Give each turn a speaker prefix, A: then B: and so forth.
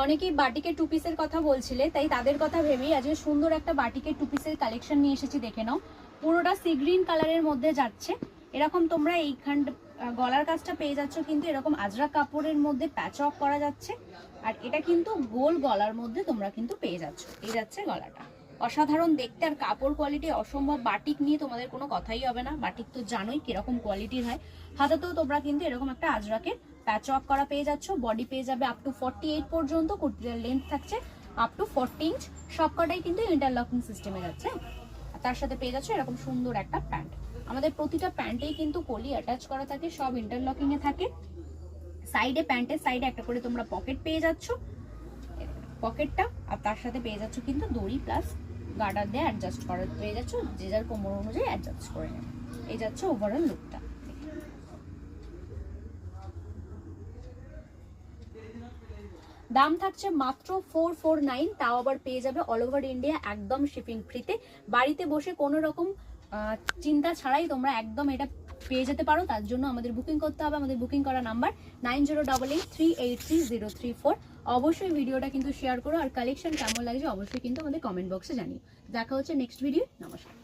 A: অনেকেই বাটিকের টু পিসের কথা বলছিলে, তাই তাদের কথা ভেবেই আজকে সুন্দর একটা বাটিকের টু পিসের কালেকশন নিয়ে এসেছি। দেখে নাও, পুরোটা সি গ্রিন কালারের মধ্যে যাচ্ছে। এরকম তোমরা এইখান গলার কাজটা পেয়ে যাচ্ছ কিন্তু এরকম আজরা কাপড়ের মধ্যে প্যাচ অফ করা যাচ্ছে। আর এটা কিন্তু গোল গলার মধ্যে তোমরা কিন্তু পেয়ে যাচ্ছ। এই যাচ্ছে গলাটা, অসাধারণ দেখতে। আর কাপড় কোয়ালিটি অসম্ভব। বাটিক নিয়ে তোমাদের কোনো কথাই হবে না, বাটিক তো জানোই কিরকম কোয়ালিটির হয়। হাতাতেও তোমরা কিন্তু এরকম একটা আজরাকের প্যাচ অফ করা পেয়ে যাচ্ছ। বডি পেয়ে যাবে আপ টু 48 পর্যন্ত, কুর্তিটার লেন্থ থাকছে আপ টু 40 ইঞ্চ। সবকটাই কিন্তু ইন্টারলকিং সিস্টেমে যাচ্ছে। আর তার সাথে পেয়ে যাচ্ছ এরকম সুন্দর একটা প্যান্ট। আমাদের প্রতিটা প্যান্টেই কিন্তু কলি অ্যাটাচ করা থাকে, সব ইন্টারলকিং এ থাকে। সাইডে প্যান্টের সাইডে একটা করে তোমরা পকেট পেয়ে যাচ্ছ, পকেটটা। আর তার সাথে পেয়ে যাচ্ছ কিন্তু দড়ি প্লাস গার্ডার দিয়ে অ্যাডজাস্ট করা পেয়ে যাচ্ছ, যে যার কোমর অনুযায়ী অ্যাডজাস্ট করে নেবে। এই যাচ্ছে ওভারঅল লুকটা। দাম থাকছে মাত্র 449, তাও আবার পেয়ে যাবে অল ওভার ইন্ডিয়া একদম শিপিং ফ্রিতে। বাড়িতে বসে কোনো রকম চিন্তা ছাড়াই তোমরা একদম এটা পেয়ে যেতে পারো। তার জন্য আমাদের বুকিং করতে হবে। আমাদের বুকিং করা নাম্বার 9088383034। অবশ্যই ভিডিওটা কিন্তু শেয়ার করো, আর কালেকশন কেমন লাগছে অবশ্যই কিন্তু আমাদের কমেন্ট বক্সে জানিও। দেখা হচ্ছে নেক্সট ভিডিও। নমস্কার।